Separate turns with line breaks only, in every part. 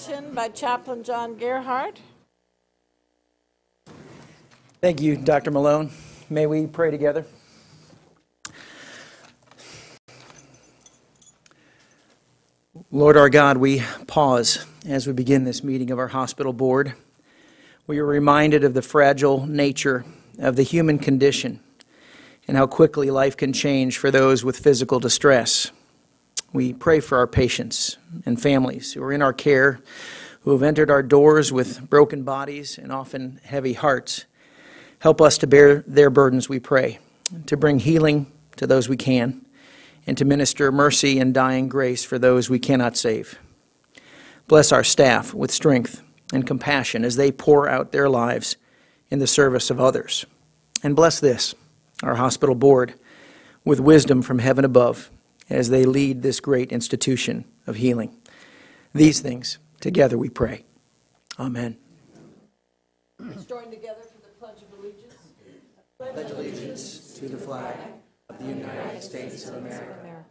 benediction by Chaplain John Gerhardt.
Thank you, Dr. Malone. May we pray together? Lord our God, we pause as we begin this meeting of our hospital board. We are reminded of the fragile nature of the human condition and how quickly life can change for those with physical distress. We pray for our patients and families who are in our care, who have entered our doors with broken bodies and often heavy hearts. Help us to bear their burdens, we pray, to bring healing to those we can, and to minister mercy and dying grace for those we cannot save. Bless our staff with strength and compassion as they pour out their lives in the service of others. And bless this, our hospital board, with wisdom from heaven above as they lead this great institution of healing. These things together we pray. Amen.
Let's join together for the Pledge of Allegiance.
Pledge allegiance to the flag of the United States of America,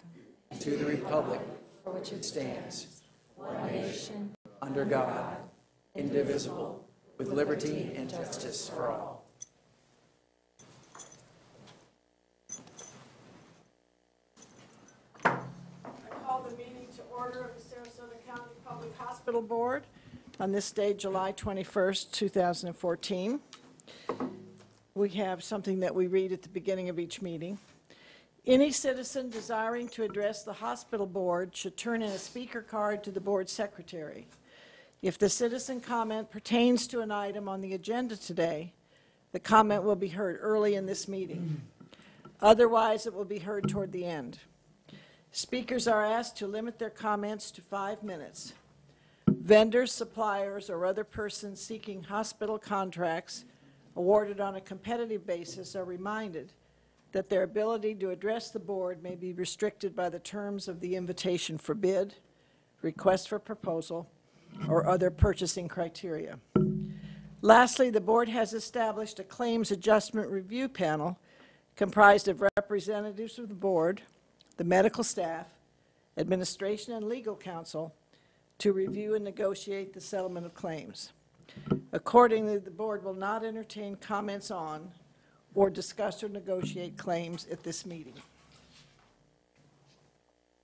and to the republic for which it stands, one nation, under God, indivisible, with liberty and justice for all.
I call the meeting to order of the Sarasota County Public Hospital Board on this day, July 21st, 2014. We have something that we read at the beginning of each meeting. Any citizen desiring to address the hospital board should turn in a speaker card to the board secretary. If the citizen comment pertains to an item on the agenda today, the comment will be heard early in this meeting. Otherwise, it will be heard toward the end. Speakers are asked to limit their comments to 5 minutes. Vendors, suppliers, or other persons seeking hospital contracts awarded on a competitive basis are reminded that their ability to address the board may be restricted by the terms of the invitation for bid, request for proposal, or other purchasing criteria. Lastly, the board has established a claims adjustment review panel comprised of representatives of the board, the medical staff, administration, and legal counsel to review and negotiate the settlement of claims. Accordingly, the board will not entertain comments on or discuss or negotiate claims at this meeting.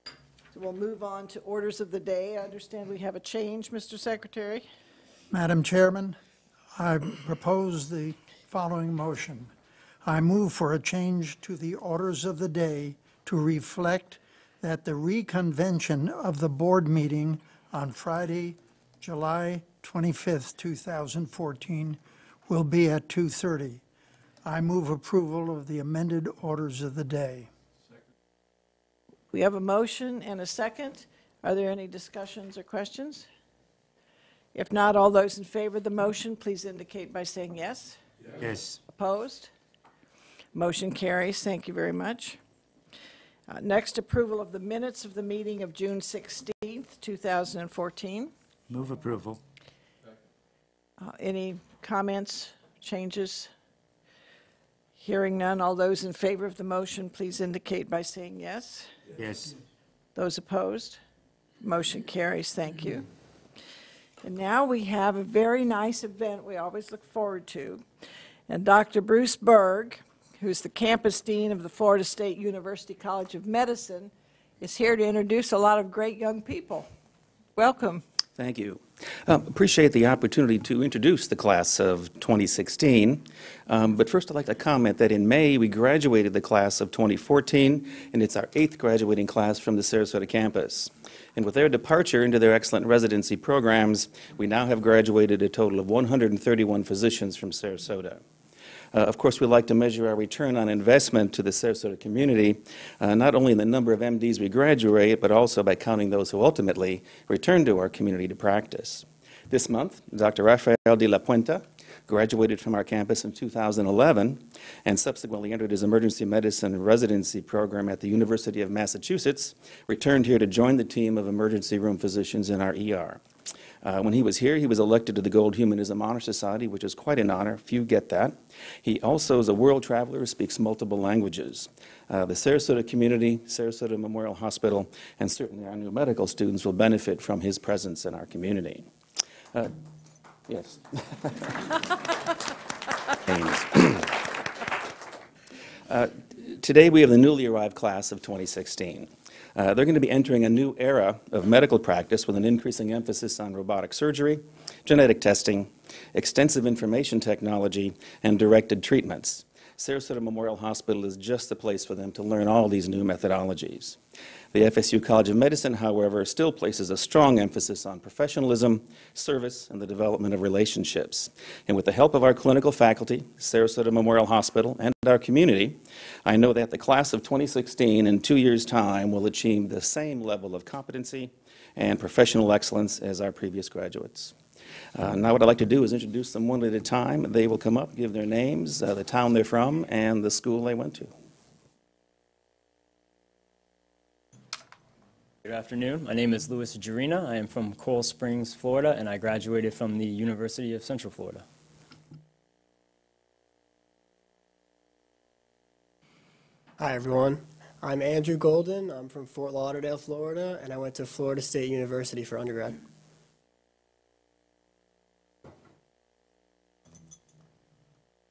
So we'll move on to orders of the day. I understand we have a change, Mr. Secretary.
Madam Chairman, I propose the following motion. I move for a change to the orders of the day to reflect that the reconvention of the board meeting on Friday, July 25th, 2014 will be at 2:30. I move approval of the amended orders of the day.
We have a motion and a second. Are there any discussions or questions? If not, all those in favor of the motion, please indicate by saying yes.
Yes.
Opposed? Motion carries. Thank you very much. Next, approval of the minutes of the meeting of June 16th, 2014.
Move approval.
Any comments, changes? Hearing none, all those in favor of the motion, please indicate by saying yes.
Yes.
Those opposed? Motion carries. Thank you. And now we have a very nice event we always look forward to. And Dr. Bruce Berg, who's the campus dean of the Florida State University College of Medicine, is here to introduce a lot of great young people. Welcome.
Thank you. Appreciate the opportunity to introduce the class of 2016. But first I'd like to comment that in May we graduated the class of 2014, and it's our 8th graduating class from the Sarasota campus. And with their departure into their excellent residency programs, we now have graduated a total of 131 physicians from Sarasota. Of course, we like to measure our return on investment to the Sarasota community, not only in the number of MDs we graduate, but also by counting those who ultimately return to our community to practice. This month, Dr. Rafael de la Puente graduated from our campus in 2011 and subsequently entered his emergency medicine residency program at the University of Massachusetts, returned here to join the team of emergency room physicians in our ER. When he was here, he was elected to the Gold Humanism Honor Society, which is quite an honor. Few get that. He also is a world traveler, speaks multiple languages. The Sarasota community, Sarasota Memorial Hospital, and certainly our new medical students will benefit from his presence in our community. Yes. Today we have the newly arrived class of 2016. They're going to be entering a new era of medical practice with an increasing emphasis on robotic surgery, genetic testing, extensive information technology, and directed treatments. Sarasota Memorial Hospital is just the place for them to learn all these new methodologies. The FSU College of Medicine, however, still places a strong emphasis on professionalism, service, and the development of relationships. And with the help of our clinical faculty, Sarasota Memorial Hospital, and our community, I know that the class of 2016 in 2 years' time will achieve the same level of competency and professional excellence as our previous graduates. Now what I'd like to do is introduce them one at a time. They will come up, give their names, the town they're from, and the school they went to.
Good afternoon. My name is Louis Jarina. I am from Coral Springs, Florida, and I graduated from the University of Central Florida.
Hi, everyone. I'm Andrew Golden. I'm from Fort Lauderdale, Florida, and I went to Florida State University for undergrad.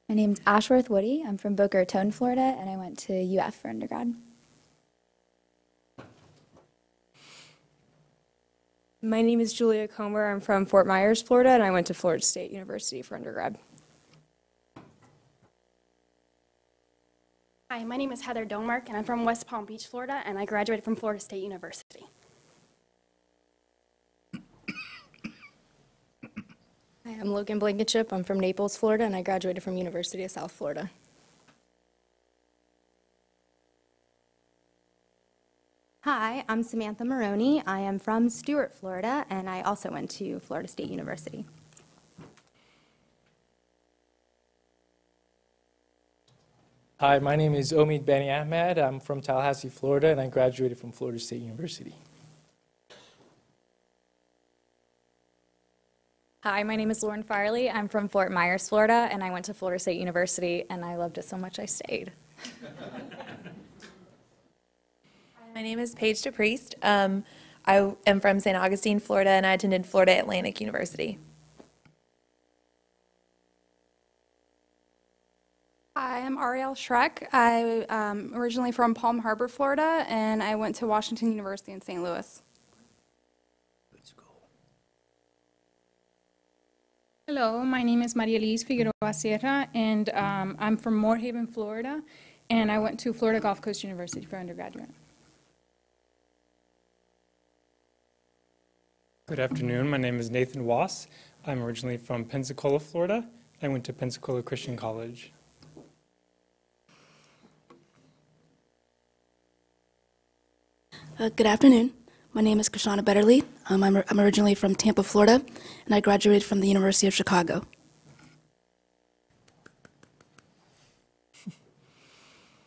My name's Ashworth Woody. I'm from Boca Raton, Florida, and I went to UF for undergrad.
My name is Julia Comer. I'm from Fort Myers, Florida, and I went to Florida State University for undergrad.
Hi, my name is Heather Domark, and I'm from West Palm Beach, Florida, and I graduated from Florida State University.
Hi, I'm Logan Blankenship. I'm from Naples, Florida, and I graduated from University of South Florida.
Hi, I'm Samantha Maroney. I am from Stuart, Florida, and I also went to Florida State University.
Hi, my name is Omid Bani Ahmed. I'm from Tallahassee, Florida, and I graduated from Florida State University.
Hi, my name is Lauren Farley. I'm from Fort Myers, Florida, and I went to Florida State University, and I loved it so much I stayed.
My name is Paige DePriest. I am from St. Augustine, Florida, and I attended Florida Atlantic University.
Hi, I'm Ariel Schreck. I'm originally from Palm Harbor, Florida, and I went to Washington University in St. Louis.
Hello, my name is Maria Elise Figueroa Sierra, and I'm from Moorhaven, Florida, and I went to Florida Gulf Coast University for undergraduate.
Good afternoon. My name is Nathan Wass. I'm originally from Pensacola, Florida. I went to Pensacola Christian College.
Good afternoon. My name is Krishana Betterly. I'm originally from Tampa, Florida, and I graduated from the University of Chicago.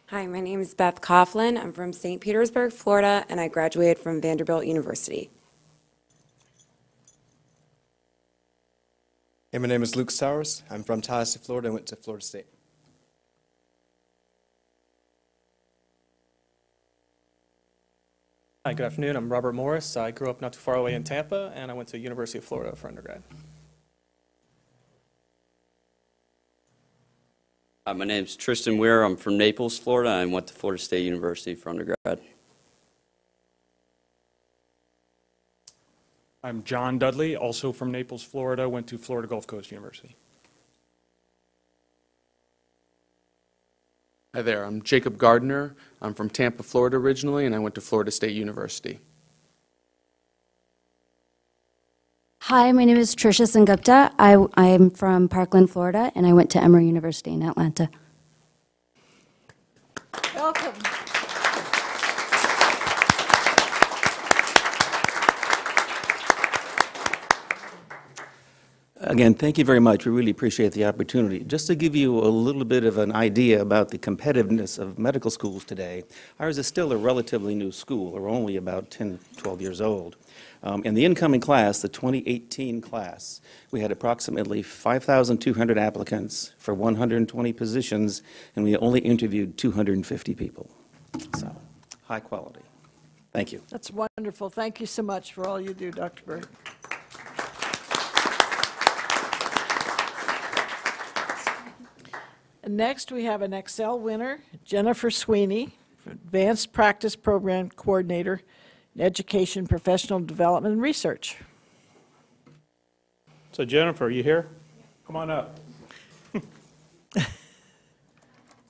Hi, my name is Beth Coughlin. I'm from St. Petersburg, Florida, and I graduated from Vanderbilt University.
Hey, my name is Luke Sowers. I'm from Tallahassee, Florida, and went to Florida State.
Hi, good afternoon. I'm Robert Morris. I grew up not too far away in Tampa, and I went to University of Florida for undergrad.
My name's Tristan Weir. I'm from Naples, Florida, and went to Florida State University for undergrad.
I'm John Dudley, also from Naples, Florida, went to Florida Gulf Coast University.
Hi there, I'm Jacob Gardner. I'm from Tampa, Florida originally, and I went to Florida State University.
Hi, my name is Tricia Sengupta. I'm from Parkland, Florida, and I went to Emory University in Atlanta.
Welcome.
Again, thank you very much. We really appreciate the opportunity. Just to give you a little bit of an idea about the competitiveness of medical schools today, ours is still a relatively new school. We're only about 10, 12 years old. In the incoming class, the 2018 class, we had approximately 5,200 applicants for 120 positions, and we only interviewed 250 people. So, high quality. Thank you.
That's wonderful. Thank you so much for all you do, Dr. Berg. Next, we have an Excel winner, Jennifer Sweeney, Advanced Practice Program Coordinator in Education, Professional Development, and Research.
So Jennifer, are you here? Come on up.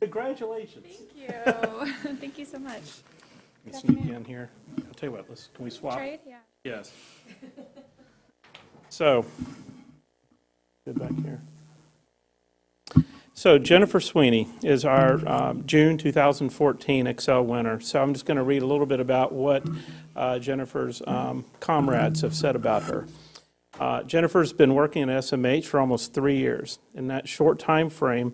Congratulations.
Thank you. Thank you so much.
Let me sneak in here. I'll tell you what, can we swap?
Trade? Yeah.
Yes. So, get back here. So Jennifer Sweeney is our June 2014 Excel winner. So I'm just going to read a little bit about what Jennifer's comrades have said about her. Jennifer's been working at SMH for almost 3 years. In that short time frame,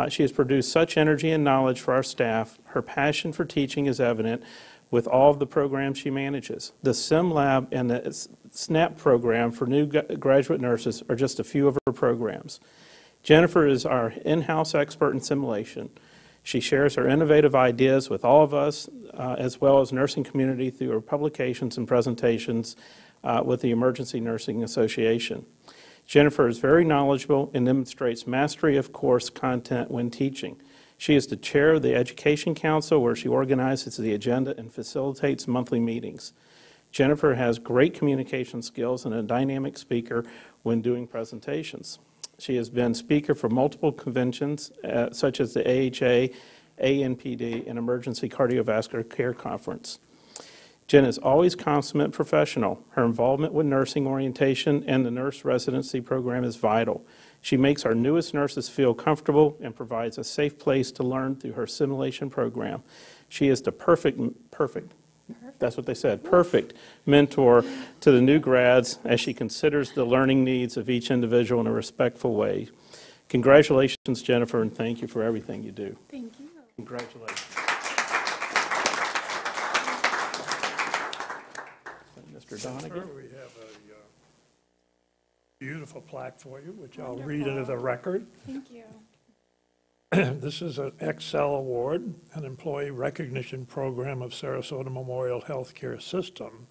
she has produced such energy and knowledge for our staff. Her passion for teaching is evident with all of the programs she manages. The Sim Lab and the SNAP program for new graduate nurses are just a few of her programs. Jennifer is our in-house expert in simulation. She shares her innovative ideas with all of us, as well as nursing community through her publications and presentations with the Emergency Nursing Association. Jennifer is very knowledgeable and demonstrates mastery of course content when teaching. She is the chair of the Education Council, where she organizes the agenda and facilitates monthly meetings. Jennifer has great communication skills and a dynamic speaker when doing presentations. She has been speaker for multiple conventions, such as the AHA, ANPD, and Emergency Cardiovascular Care Conference. Jen is always consummate professional. Her involvement with nursing orientation and the nurse residency program is vital. She makes our newest nurses feel comfortable and provides a safe place to learn through her simulation program. She is the perfect, that's what they said, perfect mentor to the new grads as she considers the learning needs of each individual in a respectful way. Congratulations, Jennifer, and thank you for everything you do.
Thank you.
Congratulations. Mr. Donegan.
We have a beautiful plaque for you, which I'll read into the record.
Thank you.
This is an Excel Award, an employee recognition program of Sarasota Memorial Healthcare System.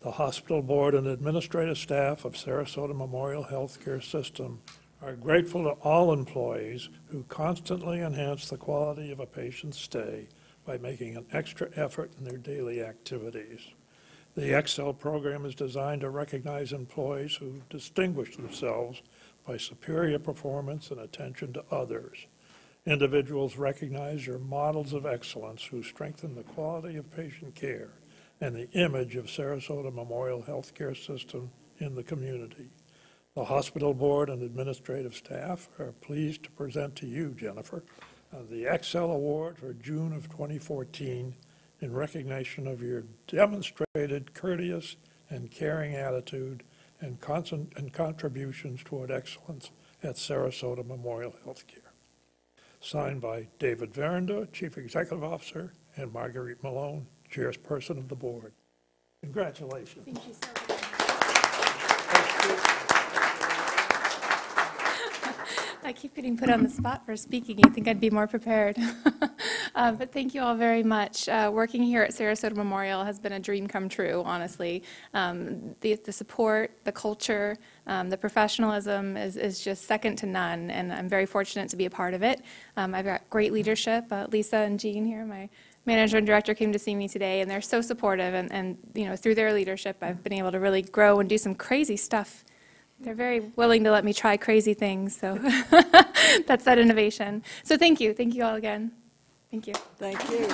The hospital board and administrative staff of Sarasota Memorial Healthcare System are grateful to all employees who constantly enhance the quality of a patient's stay by making an extra effort in their daily activities. The Excel program is designed to recognize employees who distinguish themselves by superior performance and attention to others. Individuals recognized are models of excellence who strengthen the quality of patient care and the image of Sarasota Memorial Healthcare System in the community. The hospital board and administrative staff are pleased to present to you, Jennifer, the Excel Award for June of 2014 in recognition of your demonstrated courteous and caring attitude and contributions toward excellence at Sarasota Memorial Healthcare. Signed by David Veranda, Chief Executive Officer, and Marguerite Malone, Chairperson of the Board. Congratulations.
Thank you so much. I keep getting put on the spot for speaking. You'd think I'd be more prepared. But thank you all very much. Working here at Sarasota Memorial has been a dream come true, honestly. The support, the culture, the professionalism is just second to none, and I'm very fortunate to be a part of it. I've got great leadership. Lisa and Jean here, my manager and director, came to see me today, and they're so supportive, and you know, through their leadership, I've been able to really grow and do some crazy stuff. They're very willing to let me try crazy things, so that's that innovation. So thank you all again. Thank you.
Thank you.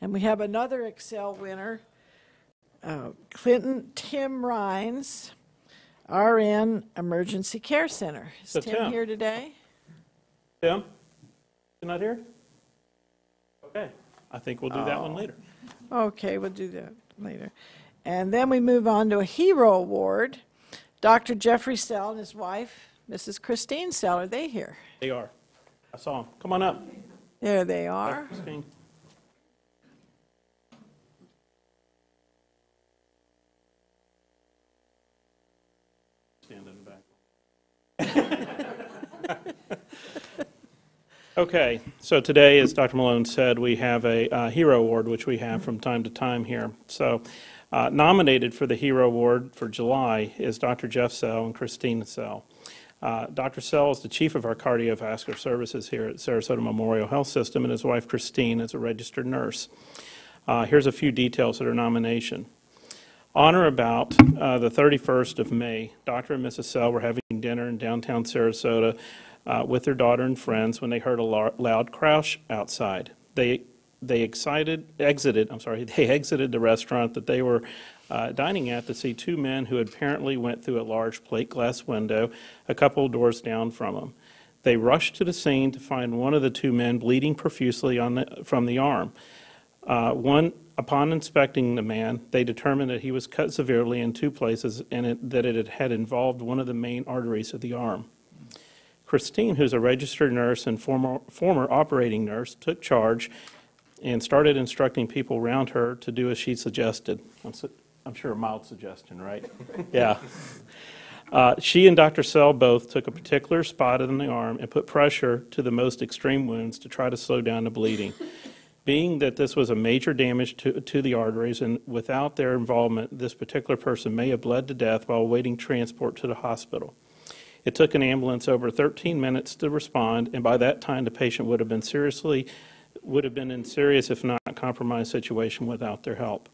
And we have another Excel winner, Clinton Tim Rhines, RN Emergency Care Center. Is
So
Tim here today?
Tim, you're not here? Okay, I think we'll do that one later.
Okay, we'll do that later. And then we move on to a Hero Award. Dr. Jeffrey Sell and his wife, Mrs. Christine Sell, are they here?
They are. I saw them. Come on up.
There they are.
Christine. Stand in the back. Okay, so today, as Dr. Malone said, we have a Hero Award, which we have from time to time here. So Nominated for the Hero Award for July is Dr. Jeff Sell and Christine Sell. Dr. Sell is the chief of our cardiovascular services here at Sarasota Memorial Health System, and his wife Christine is a registered nurse. Here's a few details of their nomination. On or about the 31st of May, Dr. and Mrs. Sell were having dinner in downtown Sarasota with their daughter and friends when they heard a loud crash outside. They exited the restaurant that they were dining at to see two men who apparently went through a large plate glass window a couple of doors down from them. They rushed to the scene to find one of the two men bleeding profusely from the arm. Upon inspecting the man, they determined that he was cut severely in two places and that it had involved one of the main arteries of the arm. Christine, who's a registered nurse and former operating nurse, took charge and started instructing people around her to do as she suggested. I'm sure a mild suggestion, right? Yeah. She and Dr. Sell both took a particular spot in the arm and put pressure to the most extreme wounds to try to slow down the bleeding. Being that this was a major damage to the arteries, and without their involvement, this particular person may have bled to death while awaiting transport to the hospital. It took an ambulance over 13 minutes to respond, and by that time the patient would have been in serious, if not compromised situation without their help.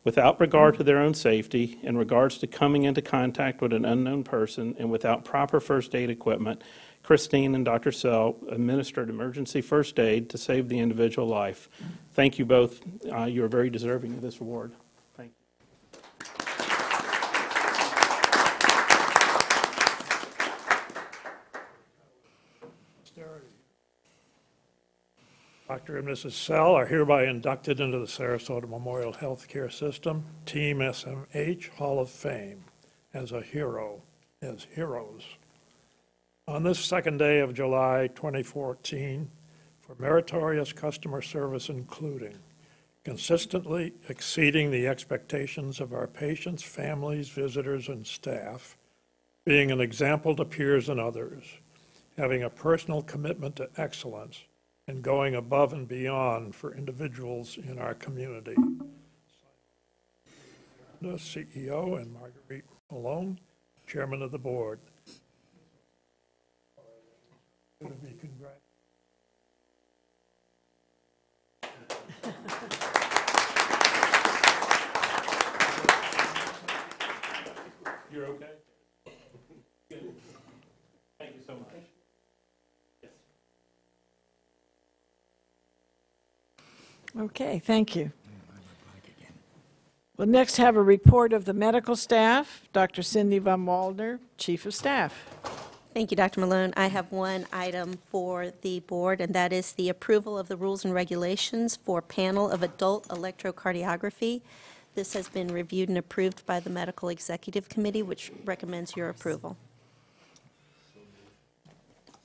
Without regard to their own safety, in regards to coming into contact with an unknown person, and without proper first aid equipment, Christine and Dr. Sell administered emergency first aid to save the individual life. Thank you both. You are very deserving of this award. Thank
you. Dr. and Mrs. Sell are hereby inducted into the Sarasota Memorial Healthcare System Team SMH Hall of Fame as heroes. On this second day of July 2014, for meritorious customer service, including consistently exceeding the expectations of our patients, families, visitors, and staff, being an example to peers and others, having a personal commitment to excellence, and going above and beyond for individuals in our community. The CEO and Marguerite Malone, Chairman of the Board. To be congratulated.
You're okay? Good. Thank you so much. Yes.
Okay, thank you. We'll next have a report of the medical staff. Dr. Cindy Von Waldner, Chief of Staff.
Thank you, Dr. Malone. I have one item for the board, and that is the approval of the rules and regulations for panel of adult electrocardiography. This has been reviewed and approved by the Medical Executive Committee, which recommends your approval.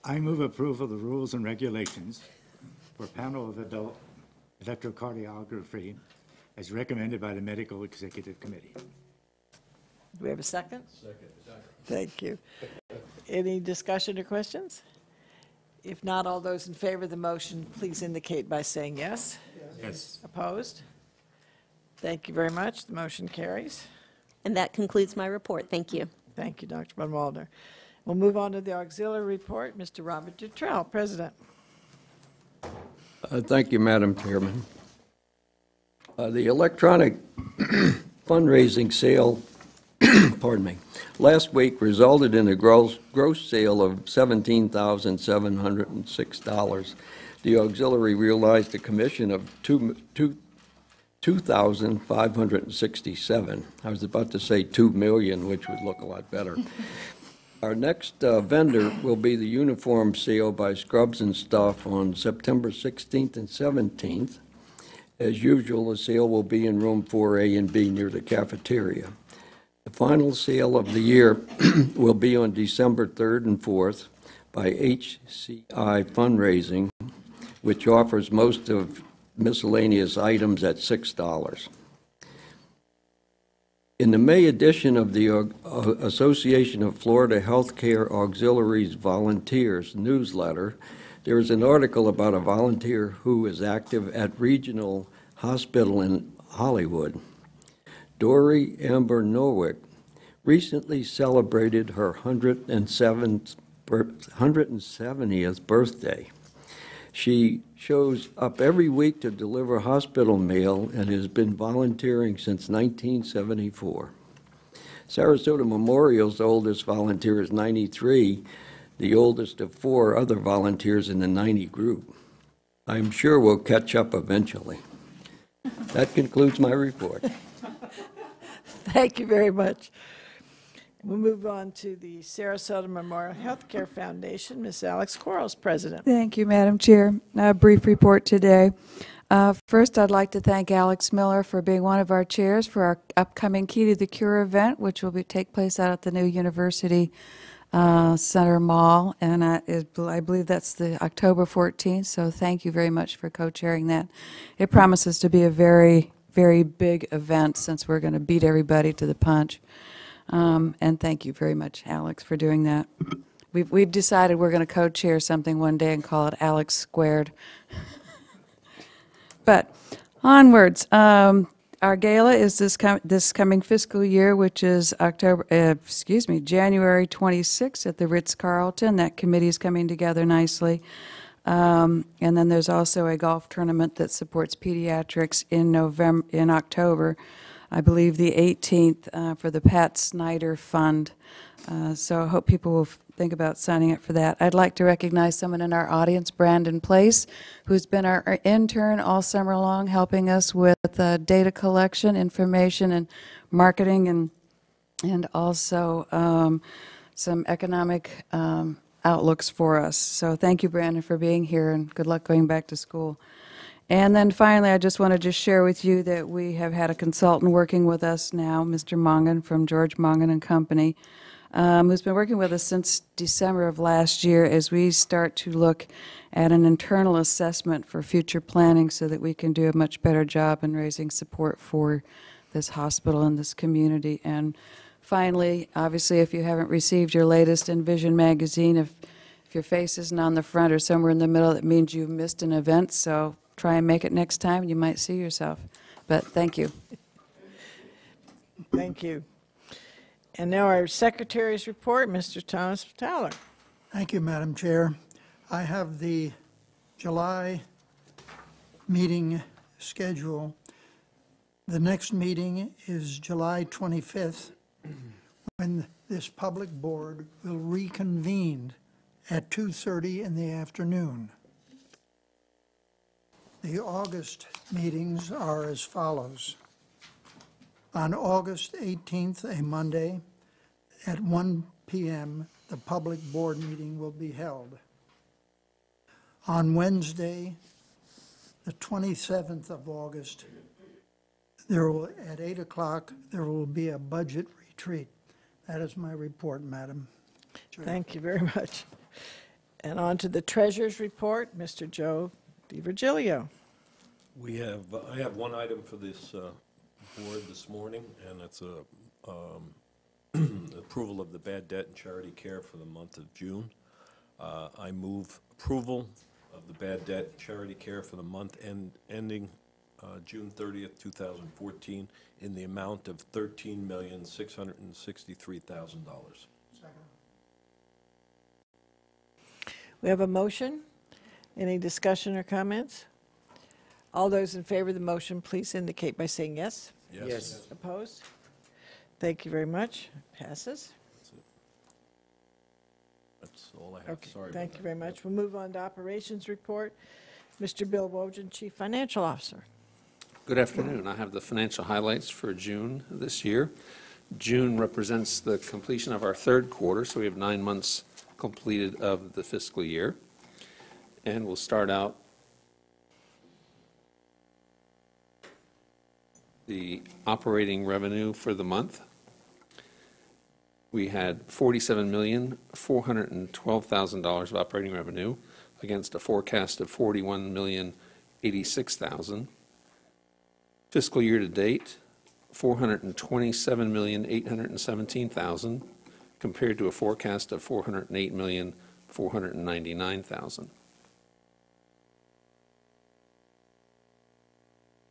I move approval of the rules and regulations for panel of adult electrocardiography as recommended by the Medical Executive Committee.
Do we have a second?
Second.
Thank you. Any discussion or questions? If not, all those in favor of the motion, please indicate by saying yes.
Yes.
Opposed? Thank you very much. The motion carries.
And that concludes my report. Thank you.
Thank you, Dr. Von Waldner. We'll move on to the auxiliary report. Mr. Robert Dutrell, President.
Thank you, Madam Chairman. The electronic fundraising sale pardon me, last week resulted in a gross sale of $17,706. The auxiliary realized a commission of $2,567. I was about to say $2 million, which would look a lot better. Our next vendor will be the uniform sale by Scrubs and Stuff on September 16th and 17th. As usual, the sale will be in room 4A and B near the cafeteria. The final sale of the year will be on December 3rd and 4th by HCI Fundraising, which offers most of miscellaneous items at $6. In the May edition of the Association of Florida Healthcare Auxiliaries Volunteers newsletter, there is an article about a volunteer who is active at Regional Hospital in Hollywood. Dory Amber Norwick recently celebrated her 170th birthday. She shows up every week to deliver hospital mail and has been volunteering since 1974. Sarasota Memorial's oldest volunteer is 93, the oldest of 4 other volunteers in the 90 group. I'm sure we'll catch up eventually. That concludes my report.
Thank you very much. We'll move on to the Sarasota Memorial Healthcare Foundation. Ms. Alex Quarles, President.
Thank you, Madam Chair. A brief report today. First, I'd like to thank Alex Miller for being one of our chairs for our upcoming Key to the Cure event, which will take place out at the new University Center Mall, and I believe that's the October 14th, so thank you very much for co-chairing that. It promises to be a very, very big event since we're going to beat everybody to the punch. And thank you very much, Alex, for doing that. We've decided we're going to co-chair something one day and call it Alex Squared. But onwards, our gala is this coming fiscal year, which is January 26th at the Ritz-Carlton. That committee is coming together nicely. And then there's also a golf tournament that supports pediatrics in October. I believe the 18th for the Pat Snyder Fund. So I hope people will think about signing up for that. I'd like to recognize someone in our audience, Brandon Place, who's been our intern all summer long, helping us with data collection, information, and marketing, and also some economic outlooks for us. So thank you, Brandon, for being here, and good luck going back to school. And then finally, I just wanted to share with you that we have had a consultant working with us now, Mr. Mongan from George Mongan and Company, who's been working with us since December of last year as we start to look at an internal assessment for future planning so that we can do a much better job in raising support for this hospital and this community. And finally, obviously, if you haven't received your latest Envision magazine, if your face isn't on the front or somewhere in the middle, that means you missed an event, so try and make it next time, and you might see yourself. But thank you.
Thank you. And now our Secretary's report, Mr. Thomas Towler.
Thank you, Madam Chair. I have the July meeting schedule. The next meeting is July 25th, when this public board will reconvene at 2:30 in the afternoon. The August meetings are as follows. On August 18th, a Monday, at 1 p.m., the public board meeting will be held. On Wednesday, the 27th of August, at 8 o'clock, there will be a budget retreat. That is my report, Madam Chair.
Thank you very much. And on to the Treasurer's report, Mr. Joe DiVirgilio.
I have one item for this board this morning, and it's approval of the bad debt and charity care for the month of June. I move approval of the bad debt and charity care for the month ending June 30th, 2014, in the amount of $13,663,000.
We have a motion. Any discussion or comments? All those in favor of the motion, please indicate by saying yes.
Yes.
Opposed? Thank you very much. Passes.
That's all I have.
Okay,
Sorry.
thank you very much. We'll move on to operations report. Mr. Bill Wojcik, Chief Financial Officer.
Good afternoon. I have the financial highlights for June this year. June represents the completion of our third quarter, so we have 9 months completed of the fiscal year. And we'll start out the operating revenue for the month. We had $47,412,000 of operating revenue against a forecast of $41,086,000. Fiscal year to date, $427,817,000 compared to a forecast of $408,499,000.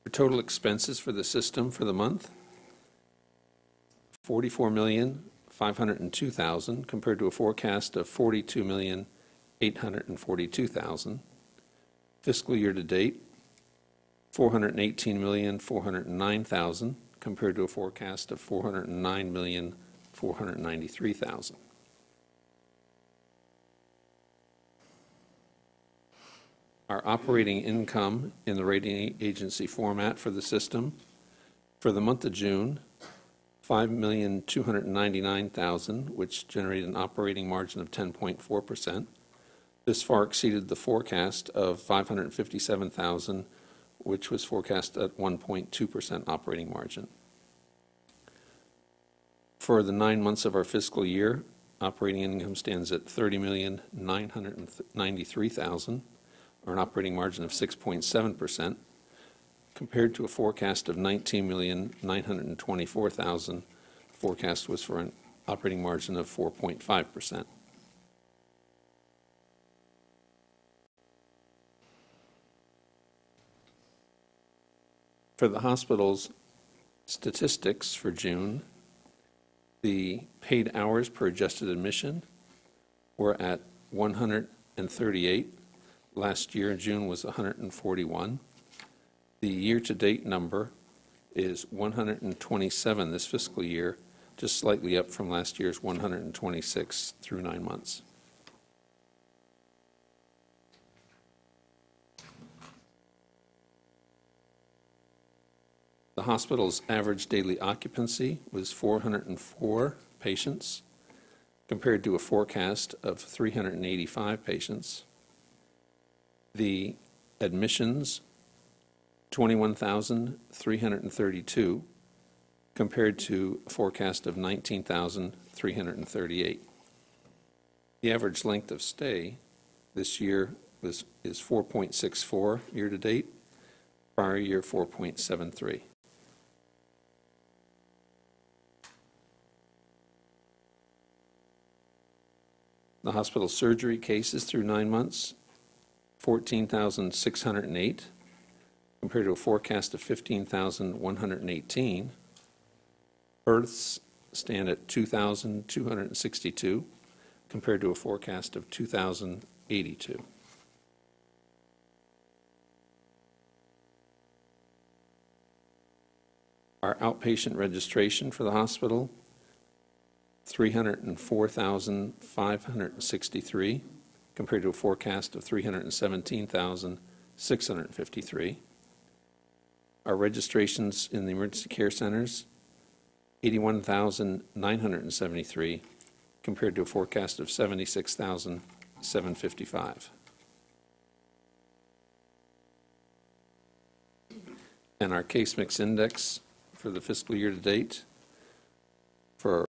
The total expenses for the system for the month, $44,502,000 compared to a forecast of $42,842,000. Fiscal year to date, $418,409,000 compared to a forecast of $409,493,000. Our operating income in the rating agency format for the system for the month of June, $5,299,000, which generated an operating margin of 10.4%. This far exceeded the forecast of $557,000, which was forecast at 1.2% operating margin. For the 9 months of our fiscal year, operating income stands at $30,993,000, or an operating margin of 6.7%, compared to a forecast of $19,924,000. Forecast was for an operating margin of 4.5%. For the hospital's statistics for June, the paid hours per adjusted admission were at 138. Last year in June was 141. The year-to-date number is 127 this fiscal year, just slightly up from last year's 126 through 9 months. The hospital's average daily occupancy was 404 patients, compared to a forecast of 385 patients. The admissions, 21,332, compared to a forecast of 19,338. The average length of stay this year is 4.64 year-to-date, prior year 4.73. The hospital surgery cases through 9 months, 14,608, compared to a forecast of 15,118. Births stand at 2,262, compared to a forecast of 2,082. Our outpatient registration for the hospital, 304,563, compared to a forecast of 317,653. Our registrations in the emergency care centers, 81,973, compared to a forecast of 76,755. And our case mix index for the fiscal year to date, for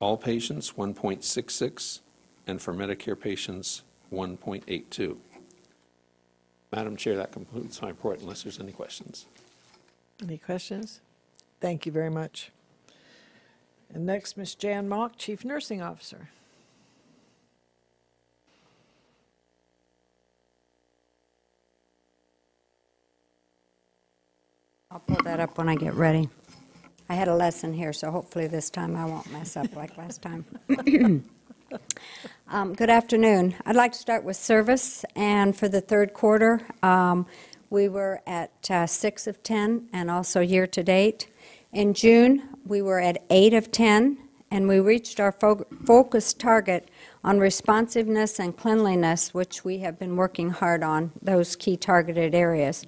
all patients, 1.66, and for Medicare patients, 1.82. Madam Chair, that concludes my report, unless there's any questions.
Any questions? Thank you very much. And next, Ms. Jan Mock, Chief Nursing Officer.
I'll pull that up when I get ready. I had a lesson here, so hopefully this time I won't mess up like last time. Good afternoon. I'd like to start with service, and for the third quarter, we were at 6 of 10, and also year to date. In June, we were at 8 of 10, and we reached our focus target on responsiveness and cleanliness, which we have been working hard on, those key targeted areas.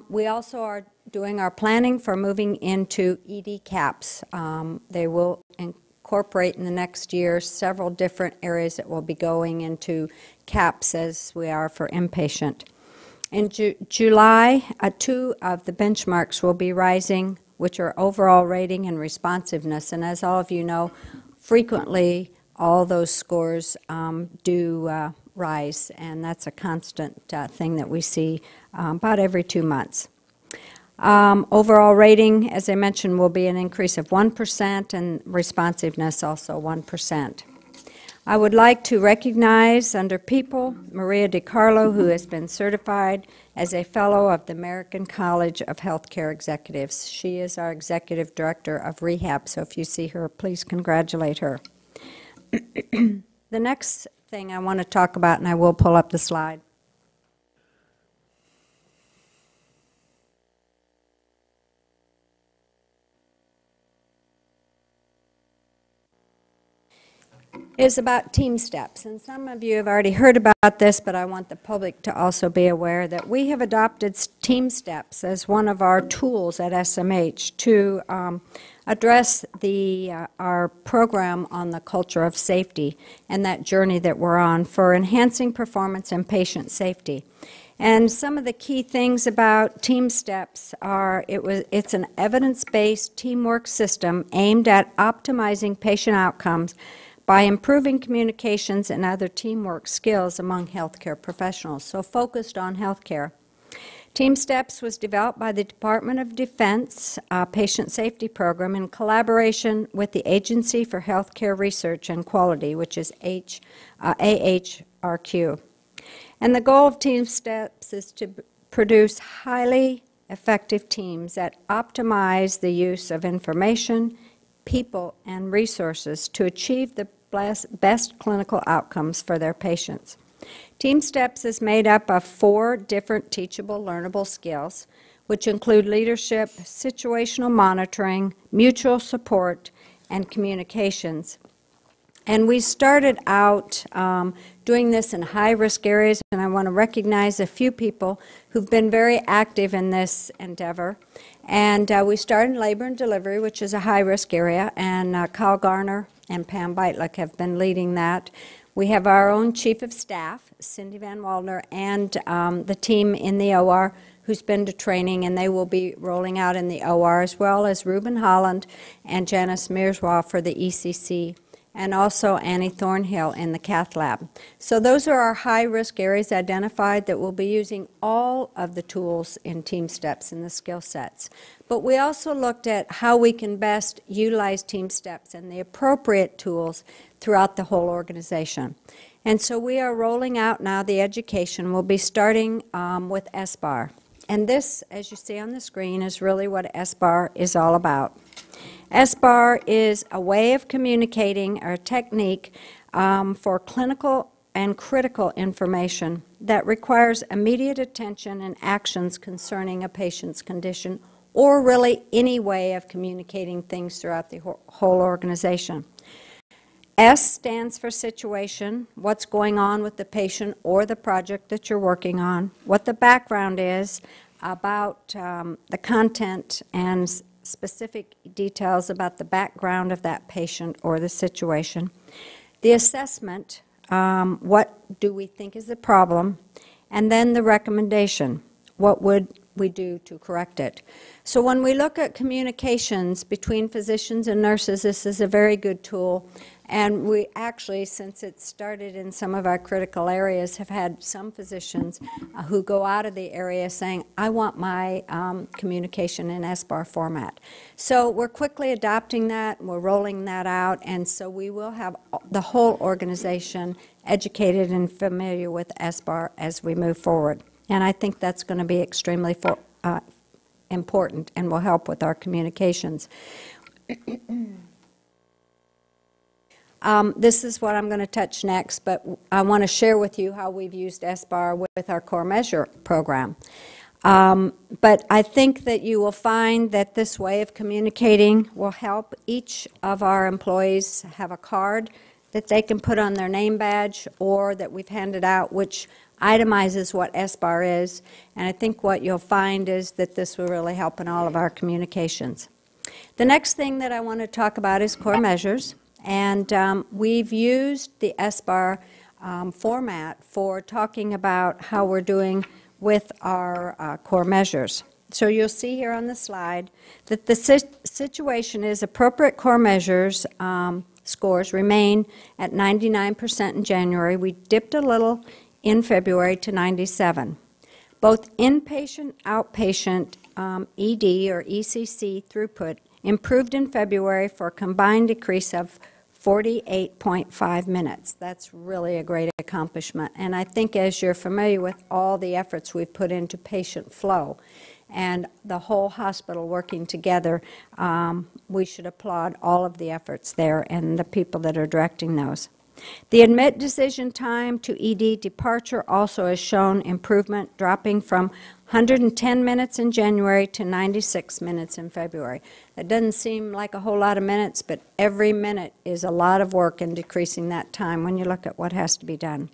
We also are doing our planning for moving into ED caps. They will incorporate in the next year several different areas that will be going into caps as we are for inpatient. In July, 2 of the benchmarks will be rising, which are overall rating and responsiveness. And as all of you know, frequently all those scores do rise, and that's a constant thing that we see about every 2 months. Overall rating, as I mentioned, will be an increase of 1%, and responsiveness also 1%. I would like to recognize under People, Maria DiCarlo, who has been certified as a Fellow of the American College of Healthcare Executives. She is our Executive Director of Rehab, so if you see her, please congratulate her. The next thing I want to talk about, and I will pull up the slide, is about team steps. And some of you have already heard about this, but I want the public to also be aware that we have adopted team steps as one of our tools at SMH to address our program on the culture of safety and that journey that we're on for enhancing performance and patient safety. And some of the key things about team steps are it's an evidence-based teamwork system aimed at optimizing patient outcomes by improving communications and other teamwork skills among healthcare professionals, so focused on healthcare. Team Steps was developed by the Department of Defense Patient Safety Program in collaboration with the Agency for Healthcare Research and Quality, which is AHRQ. And the goal of Team Steps is to produce highly effective teams that optimize the use of information, people, and resources to achieve the best clinical outcomes for their patients. Team Steps is made up of 4 different teachable, learnable skills, which include leadership, situational monitoring, mutual support, and communications. And we started out doing this in high-risk areas, and I want to recognize a few people who've been very active in this endeavor. And we started in labor and delivery, which is a high-risk area, and Kyle Garner and Pam Beitlick have been leading that. We have our own Chief of Staff, Cindy Van Waldner, and the team in the OR who's been to training, and they will be rolling out in the OR, as well as Ruben Holland and Janice Mirzwa for the ECC, and also Annie Thornhill in the cath lab. So those are our high-risk areas identified that we'll be using all of the tools in Team Steps and the skill sets. But we also looked at how we can best utilize Team Steps and the appropriate tools throughout the whole organization. And so we are rolling out now the education. We'll be starting with SBAR. And this, as you see on the screen, is really what SBAR is all about. SBAR is a way of communicating, or a technique for clinical and critical information that requires immediate attention and actions concerning a patient's condition, or really any way of communicating things throughout the whole organization. S stands for situation, what's going on with the patient or the project that you're working on, what the background is about the content and specific details about the background of that patient or the situation. The assessment, what do we think is the problem, and then the recommendation, what would we do to correct it. So when we look at communications between physicians and nurses, this is a very good tool. And we actually, since it started in some of our critical areas, have had some physicians who go out of the area saying, I want my communication in SBAR format. So we're quickly adopting that, we're rolling that out, and so we will have the whole organization educated and familiar with SBAR as we move forward. And I think that's going to be extremely important and will help with our communications. This is what I'm going to touch next, but I want to share with you how we've used SBAR with our core measure program. But I think that you will find that this way of communicating will help each of our employees have a card that they can put on their name badge, or that we've handed out, which itemizes what SBAR is. And I think what you'll find is that this will really help in all of our communications. The next thing that I want to talk about is core measures. And we've used the SBAR format for talking about how we're doing with our core measures. So you'll see here on the slide that the situation is appropriate core measures scores remain at 99% in January. We dipped a little in February to 97. Both inpatient, outpatient, ED or ECC throughput improved in February for a combined decrease of 48.5 minutes. That's really a great accomplishment. And I think as you're familiar with all the efforts we've put into patient flow and the whole hospital working together, we should applaud all of the efforts there and the people that are directing those. The admit decision time to ED departure also has shown improvement, dropping from 110 minutes in January to 96 minutes in February. That doesn't seem like a whole lot of minutes, but every minute is a lot of work in decreasing that time when you look at what has to be done.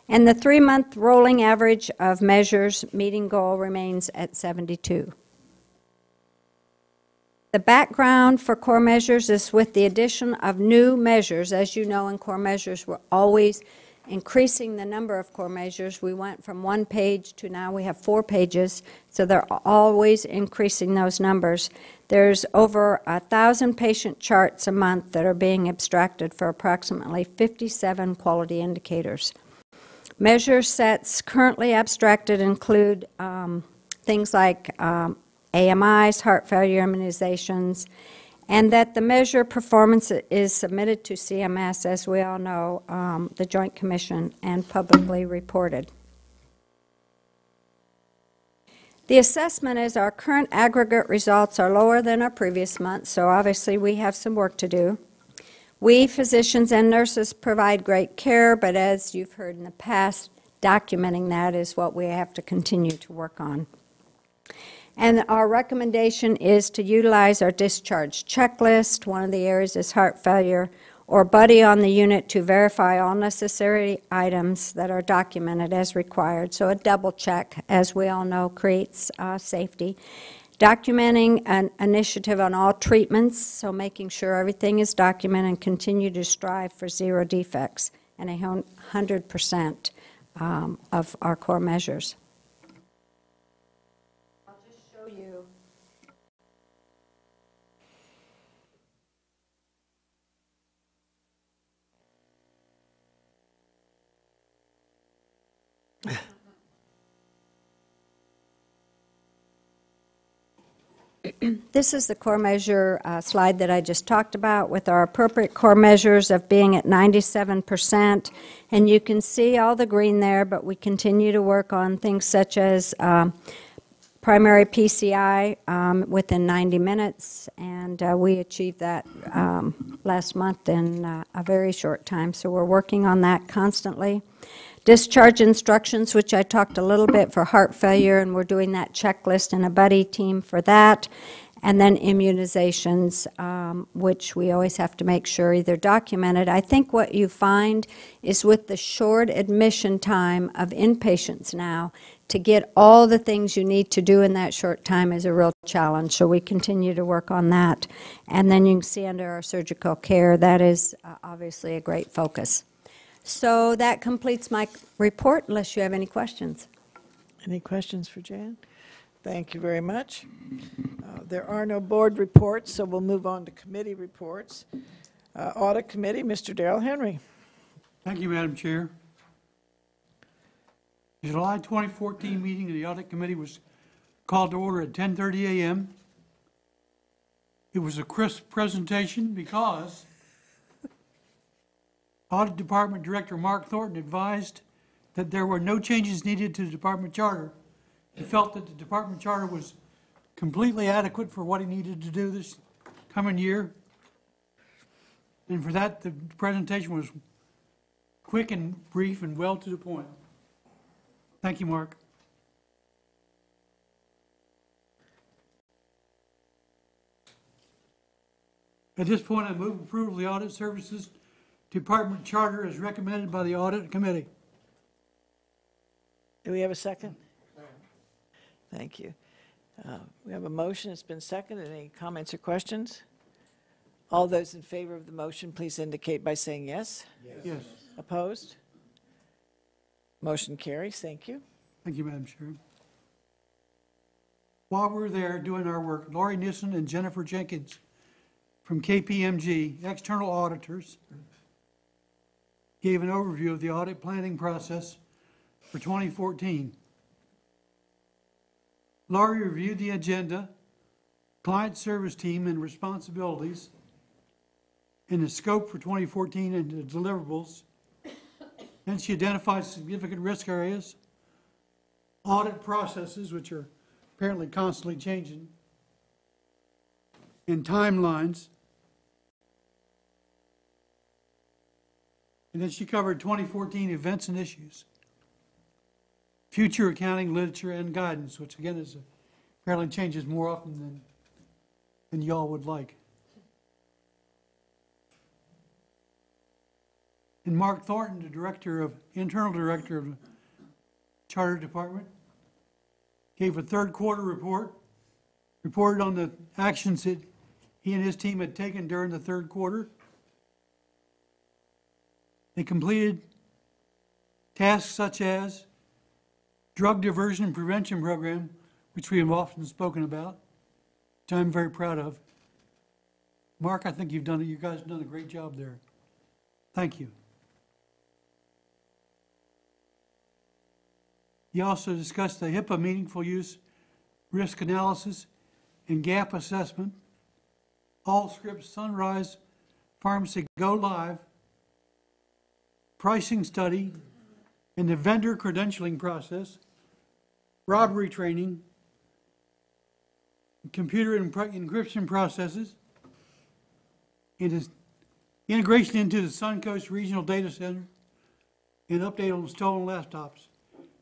And the 3-month rolling average of measures meeting goal remains at 72. The background for core measures is with the addition of new measures. As you know, in core measures, we're always increasing the number of core measures. We went from 1 page to now we have 4 pages, so they're always increasing those numbers. There's over 1,000 patient charts a month that are being abstracted for approximately 57 quality indicators. Measure sets currently abstracted include things like AMIs, heart failure immunizations, and that the measure performance is submitted to CMS, as we all know, the Joint Commission, and publicly reported. The assessment is our current aggregate results are lower than our previous month, so obviously we have some work to do. We, physicians and nurses, provide great care, but as you've heard in the past, documenting that is what we have to continue to work on. And our recommendation is to utilize our discharge checklist. One of the areas is heart failure, or buddy on the unit to verify all necessary items that are documented as required. So a double check, as we all know, creates safety. Documenting an initiative on all treatments, so making sure everything is documented, and continue to strive for 0 defects and 100% of our core measures. This is the core measure slide that I just talked about, with our appropriate core measures of being at 97%. And you can see all the green there, but we continue to work on things such as primary PCI within 90 minutes, and we achieved that last month in a very short time. So we're working on that constantly. Discharge instructions, which I talked a little bit for heart failure, and we're doing that checklist and a buddy team for that. And then immunizations, which we always have to make sure either documented. I think what you find is with the short admission time of inpatients now, to get all the things you need to do in that short time is a real challenge. So we continue to work on that. And then you can see under our surgical care, that is obviously a great focus. So that completes my report, unless you have any questions.
Any questions for Jan? Thank you very much. There are no board reports, so we'll move on to committee reports. Audit Committee, Mr. Darrell Henry.
Thank you, Madam Chair. The July 2014 meeting of the Audit Committee was called to order at 10:30 a.m. It was a crisp presentation because Audit Department Director Mark Thornton advised that there were no changes needed to the department charter. He felt that the department charter was completely adequate for what he needed to do this coming year. And for that, the presentation was quick and brief and well to the point. Thank you, Mark. At this point, I move approval of the Audit Services Department Charter as recommended by the Audit Committee.
Do we have a second? Thank you. We have a motion. It's been seconded. Any comments or questions? All those in favor of the motion, please indicate by saying yes.
Yes.
Opposed? Motion carries. Thank you.
Thank you, Madam Chair. While we were there doing our work, Lori Nissen and Jennifer Jenkins from KPMG, external auditors, gave an overview of the audit planning process for 2014. Laurie reviewed the agenda, client service team and responsibilities, and the scope for 2014 and the deliverables. Then she identifies significant risk areas, audit processes, which are apparently constantly changing, and timelines. And then she covered 2014 events and issues, future accounting literature and guidance, which again is apparently changes more often than y'all would like. And Mark Thornton, the internal director of the Charter Department, gave a third quarter report, reported on the actions that he and his team had taken during the third quarter. They completed tasks such as drug diversion and prevention program, which we have often spoken about, which I'm very proud of. Mark, I think you guys have done a great job there. Thank you. He also discussed the HIPAA meaningful use, risk analysis, and gap assessment, all scripts Sunrise Pharmacy Go Live, pricing study, and the vendor credentialing process, robbery training, computer encryption processes, and integration into the Suncoast Regional Data Center, and update on stolen laptops.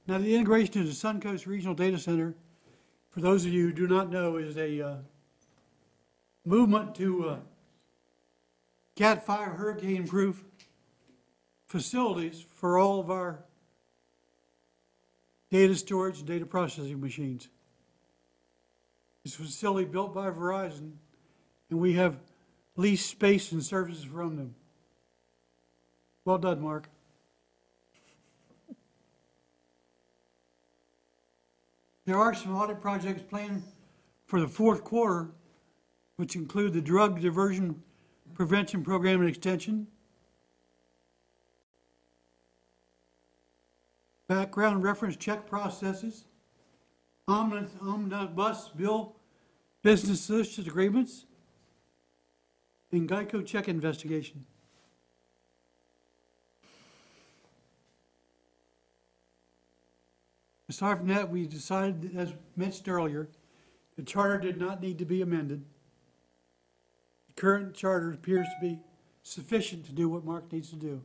Now, the integration into the Suncoast Regional Data Center, for those of you who do not know, is a movement to Cat 5 hurricane-proof facilities for all of our data storage and data processing machines. This facility built by Verizon, and we have leased space and services from them. Well done, Mark. There are some audit projects planned for the fourth quarter, which include the drug diversion prevention program and extension, background reference check processes, omnibus bill business associate agreements, and Geico check investigation. Aside from that, we decided, as mentioned earlier, the charter did not need to be amended. The current charter appears to be sufficient to do what Mark needs to do.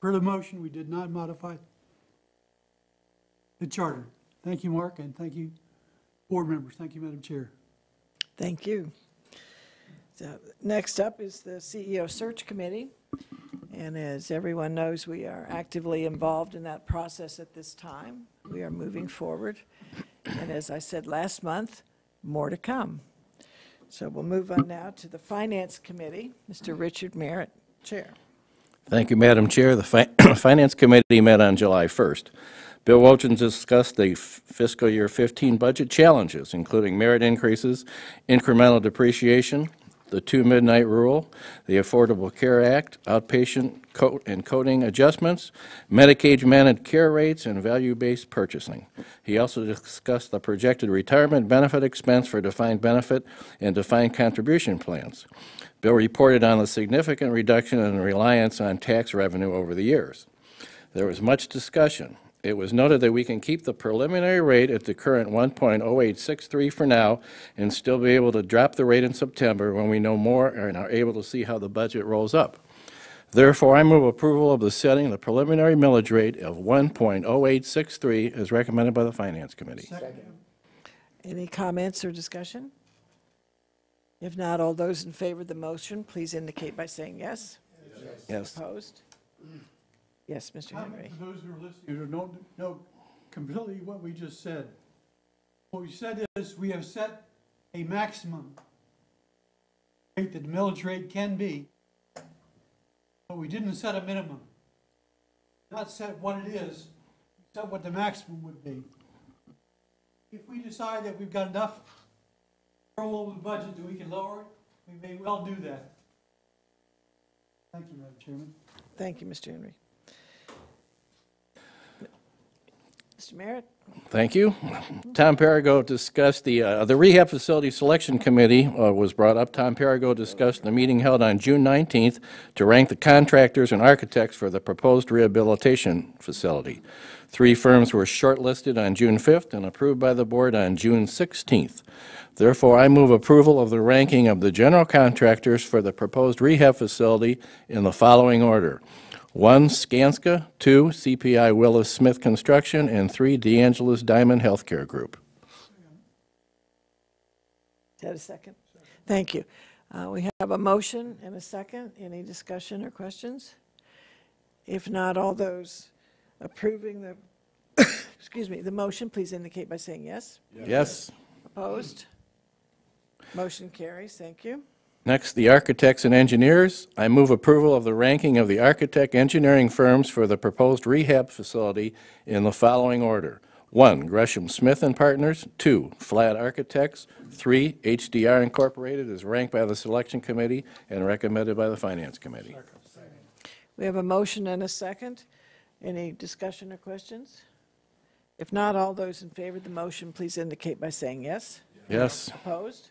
Per the motion, we did not modify the charter. Thank you, Mark, and thank you, board members. Thank you, Madam Chair.
Thank you. So next up is the CEO Search Committee. And as everyone knows, we are actively involved in that process at this time. We are moving forward. And as I said last month, more to come. So we'll move on now to the Finance Committee. Mr. Richard Merritt, Chair.
Thank you, Madam Chair. The Finance Committee met on July 1st. Bill Wojcik discussed the fiscal year 15 budget challenges, including merit increases, incremental depreciation, the 2 midnight rule, the Affordable Care Act, outpatient and coding adjustments, Medicaid managed care rates, and value-based purchasing. He also discussed the projected retirement benefit expense for defined benefit and defined contribution plans. Bill reported on the significant reduction in reliance on tax revenue over the years. There was much discussion. It was noted that we can keep the preliminary rate at the current 1.0863 for now and still be able to drop the rate in September when we know more and are able to see how the budget rolls up. Therefore, I move approval of the setting the preliminary millage rate of 1.0863 as recommended by the Finance Committee.
Second. Any comments or discussion? If not, all those in favor of the motion, please indicate by saying yes.
Yes.
Opposed? Yes, Mr. Henry.
For those who are listening who don't know completely what we just said, what we said is we have set a maximum rate that the millage rate can be, but we didn't set a minimum. Not set what it is, set what the maximum would be. If we decide that we've got enough control over the budget that we can lower it, we may well do that. Thank you, Madam Chairman.
Thank you, Mr. Henry. Mr. Merritt?
Thank you. Tom Perigo discussed the Rehab Facility Selection Committee was brought up. Tom Perigo discussed the meeting held on June 19th to rank the contractors and architects for the proposed rehabilitation facility. 3 firms were shortlisted on June 5th and approved by the board on June 16th. Therefore, I move approval of the ranking of the general contractors for the proposed rehab facility in the following order. 1, Skanska, 2, CPI Willis Smith Construction, and 3, DeAngelis Diamond Healthcare Group.
Is that a second? Thank you. We have a motion and a second. Any discussion or questions? If not, all those approving the, excuse me, the motion, please indicate by saying yes.
Yes.
Opposed? Motion carries. Thank you.
Next, the architects and engineers. I move approval of the ranking of the architect engineering firms for the proposed rehab facility in the following order. 1, Gresham Smith and Partners. 2, Flat Architects. 3, HDR Incorporated is ranked by the selection committee and recommended by the finance committee.
We have a motion and a second. Any discussion or questions? If not, all those in favor of the motion, please indicate by saying yes.
Yes.
Opposed?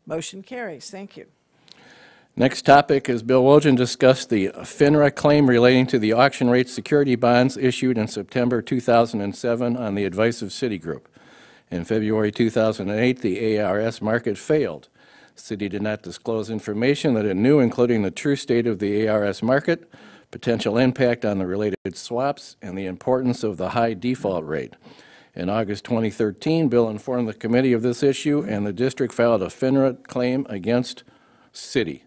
Motion carries. Thank you.
Next topic is Bill Wojcik discussed the FINRA claim relating to the auction rate security bonds issued in September 2007 on the advice of Citigroup. In February 2008, the ARS market failed. Citi did not disclose information that it knew, including the true state of the ARS market, potential impact on the related swaps, and the importance of the high default rate. In August 2013, Bill informed the committee of this issue, and the district filed a FINRA claim against Citi.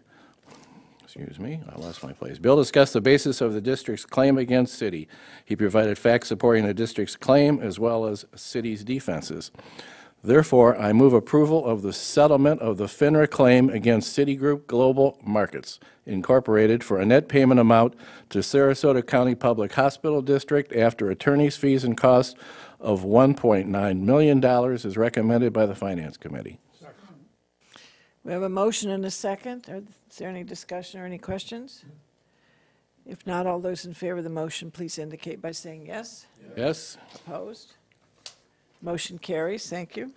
Excuse me, I lost my place. Bill discussed the basis of the district's claim against Citi. He provided facts supporting the district's claim as well as Citi's defenses. Therefore, I move approval of the settlement of the FINRA claim against Citigroup Global Markets, Incorporated, for a net payment amount to Sarasota County Public Hospital District after attorney's fees and costs of $1.9 million as recommended by the Finance Committee.
We have a motion and a second. Is there any discussion or any questions? If not, all those in favor of the motion, please indicate by saying yes.
Yes.
Opposed? Motion carries. Thank you.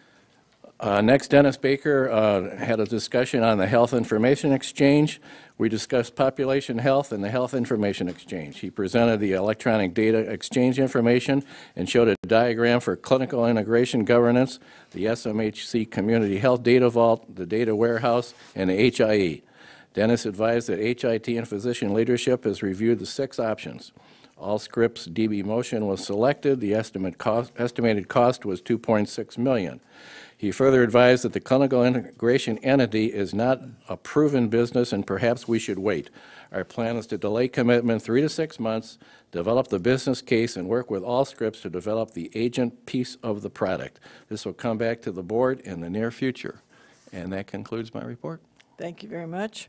Next, Dennis Baker had a discussion on the Health Information Exchange. We discussed population health and the Health Information Exchange. He presented the electronic data exchange information and showed a diagram for clinical integration governance, the SMHC Community Health Data Vault, the Data Warehouse, and the HIE. Dennis advised that HIT and physician leadership has reviewed the 6 options. Allscripts DB Motion was selected. The estimated cost was $2.6 million. He further advised that the clinical integration entity is not a proven business and perhaps we should wait. Our plan is to delay commitment 3 to 6 months, develop the business case, and work with Allscripts to develop the agent piece of the product. This will come back to the board in the near future. And that concludes my report.
Thank you very much.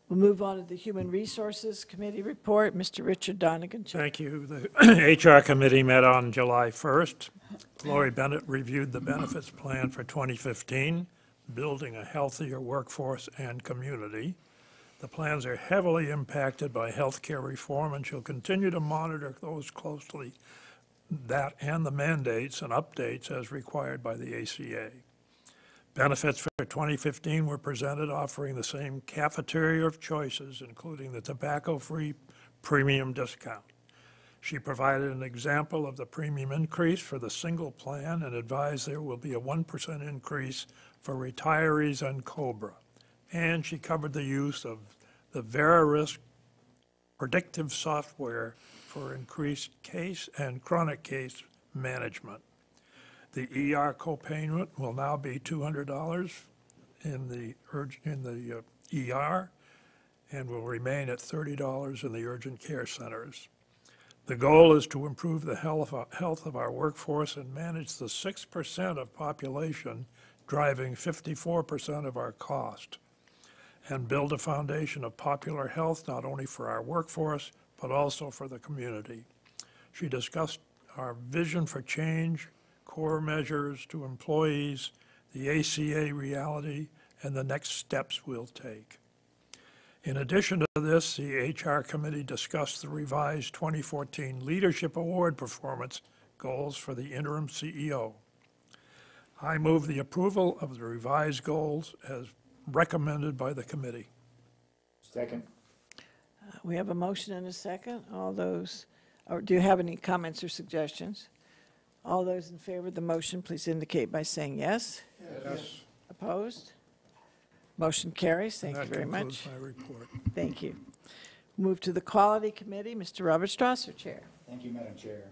We'll move on to the Human Resources Committee report. Mr. Richard Donegan.
Thank you. The HR Committee met on July 1st. Lori Bennett reviewed the benefits plan for 2015, building a healthier workforce and community. The plans are heavily impacted by health care reform, and she'll continue to monitor those closely, that and the mandates and updates as required by the ACA. Benefits for 2015 were presented, offering the same cafeteria of choices, including the tobacco-free premium discount. She provided an example of the premium increase for the single plan and advised there will be a 1% increase for retirees and COBRA. And she covered the use of the VeriRisk predictive software for increased case and chronic case management. The ER copayment will now be $200 in the ER and will remain at $30 in the urgent care centers. The goal is to improve the health of our workforce and manage the 6% of population driving 54% of our cost, and build a foundation of popular health not only for our workforce, but also for the community. She discussed our vision for change, core measures to employees, the ACA reality, and the next steps we'll take. In addition to this, the HR Committee discussed the revised 2014 Leadership Award performance goals for the interim CEO. I move the approval of the revised goals as recommended by the committee.
Second.
We have a motion and a second. All those, or do you have any comments or suggestions? All those in favor of the motion, please indicate by saying yes.
Yes.
Opposed? Motion carries. Thank you very
That
much.
concludes my report.
Thank you. Move to the Quality Committee. Mr. Robert Strasser, Chair.
Thank you, Madam Chair.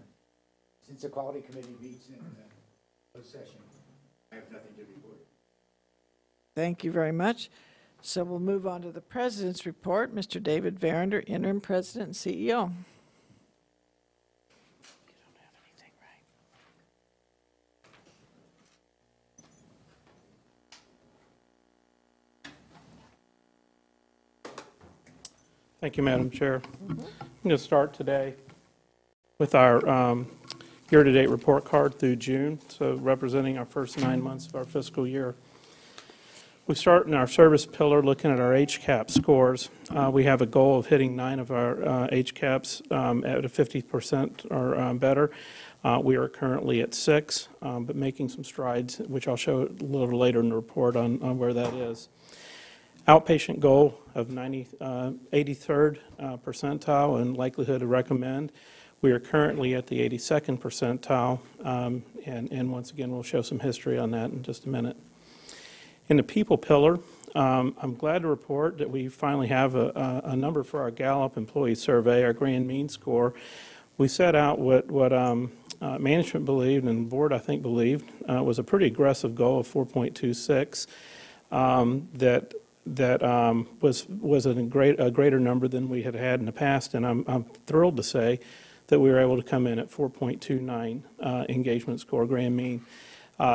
Since the Quality Committee meets in closed session, I have nothing to report.
Thank you very much. So we'll move on to the President's report. Mr. David Verinder, Interim President and CEO.
Thank you, Madam Chair. I'm going to start today with our year-to-date report card through June, so representing our first 9 months of our fiscal year. We start in our service pillar looking at our HCAP scores. We have a goal of hitting 9 of our HCAPs at a 50% or better. We are currently at 6, but making some strides, which I'll show a little later in the report on where that is. Outpatient goal of 83rd percentile and likelihood to recommend. We are currently at the 82nd percentile, and once again, we'll show some history on that in just a minute. In the people pillar, I'm glad to report that we finally have a number for our Gallup employee survey, our grand mean score. We set out what management believed and the board, I think, believed was a pretty aggressive goal of 4.26 that was a greater number than we had in the past, and I'm thrilled to say that we were able to come in at 4.29 engagement score grand mean.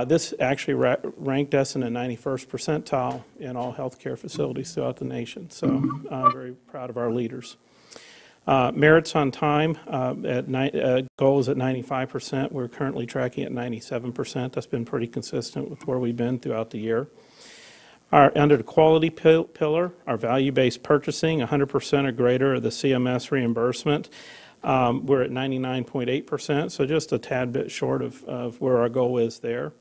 This actually ranked us in the 91st percentile in all healthcare facilities throughout the nation, so I'm very proud of our leaders. Merits on time, goals at 95%. We're currently tracking at 97%. That's been pretty consistent with where we've been throughout the year. Under the quality pillar, our value-based purchasing, 100% or greater of the CMS reimbursement. We're at 99.8%, so just a tad bit short of where our goal is there.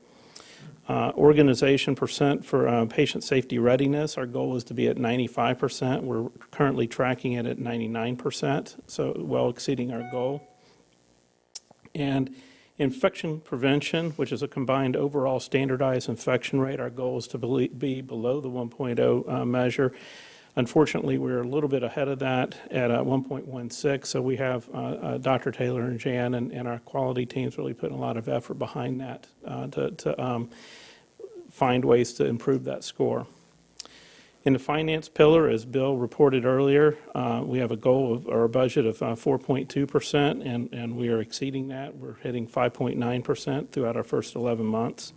Organization percent for patient safety readiness, our goal is to be at 95%. We're currently tracking it at 99%, so well exceeding our goal. And infection prevention, which is a combined overall standardized infection rate, our goal is to be below the 1.0 measure. Unfortunately, we're a little bit ahead of that at 1.16, so we have Dr. Taylor and Jan and our quality teams really putting a lot of effort behind that to find ways to improve that score. In the finance pillar, as Bill reported earlier, we have a goal or a budget of 4.2%, and we are exceeding that. We're hitting 5.9% throughout our first 11 months.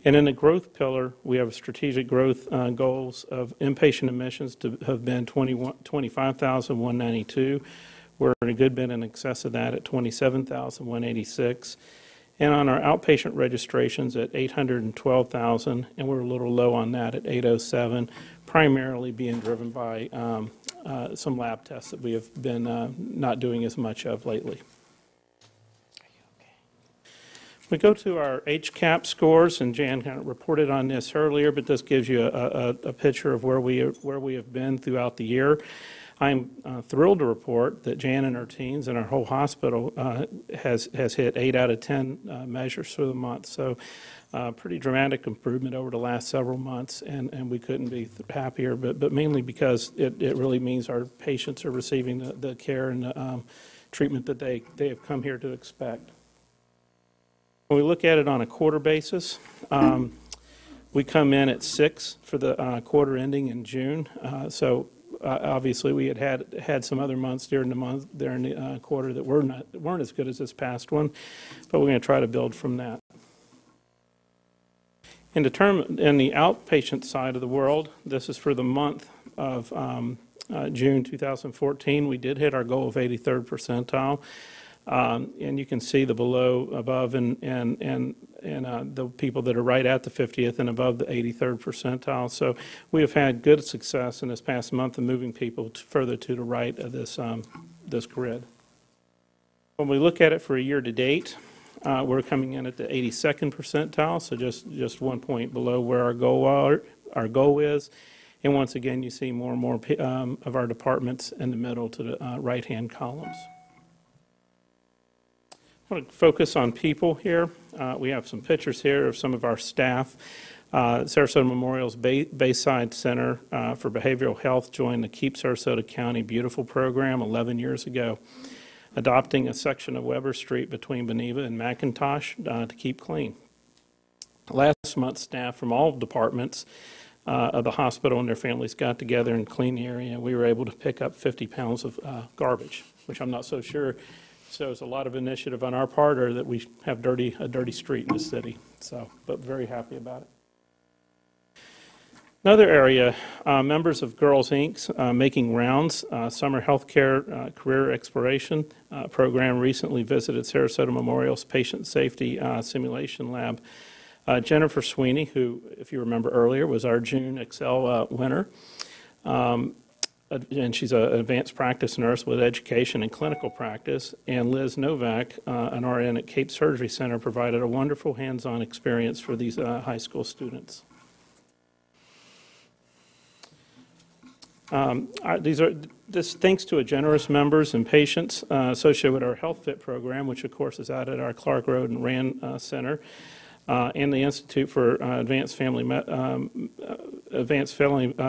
And in the growth pillar, we have strategic growth goals of inpatient admissions to have been 25,192. We're in a good bit in excess of that at 27,186. And on our outpatient registrations at 812,000, and we're a little low on that at 807, primarily being driven by some lab tests that we have been not doing as much of lately. We go to our HCAP scores, and Jan kind of reported on this earlier, but this gives you a picture of where we have been throughout the year. I'm thrilled to report that Jan and her teams and our whole hospital has hit 8 out of 10 measures for the month. So pretty dramatic improvement over the last several months, and we couldn't be happier, but mainly because it really means our patients are receiving the care and the treatment that they have come here to expect. When we look at it on a quarter basis, we come in at 6 for the quarter ending in June. Obviously, we had some other months during the quarter that weren't as good as this past one, but we're going to try to build from that. In the outpatient side of the world, this is for the month of June 2014. We did hit our goal of 83rd percentile. And you can see the below, above, and the people that are right at the 50th and above the 83rd percentile. So we have had good success in this past month of moving people further to the right of this grid. When we look at it for a year to date, we're coming in at the 82nd percentile, so just 1 point below where our goal is. And once again, you see more and more of our departments in the middle to the right-hand columns. I want to focus on people here. We have some pictures here of some of our staff. Sarasota Memorial's Bayside Center for Behavioral Health joined the Keep Sarasota County Beautiful program 11 years ago, adopting a section of Weber Street between Beneva and McIntosh to keep clean. Last month, staff from all departments of the hospital and their families got together and cleaned the area, and we were able to pick up 50 pounds of garbage, which I'm not so sure shows a lot of initiative on our part, or that we have a dirty street in the city. So, but very happy about it. Another area, members of Girls Inc.'s Making Rounds Summer Healthcare Career Exploration program recently visited Sarasota Memorial's Patient Safety Simulation Lab. Jennifer Sweeney, who, if you remember earlier, was our June Excel winner, and she's an advanced practice nurse with education and clinical practice, and Liz Novak, an RN at Cape Surgery Center, provided a wonderful hands-on experience for these high school students. This thanks to a generous members and patients associated with our Health Fit program, which of course is out at our Clark Road and Rand Center, and the Institute for Advanced Family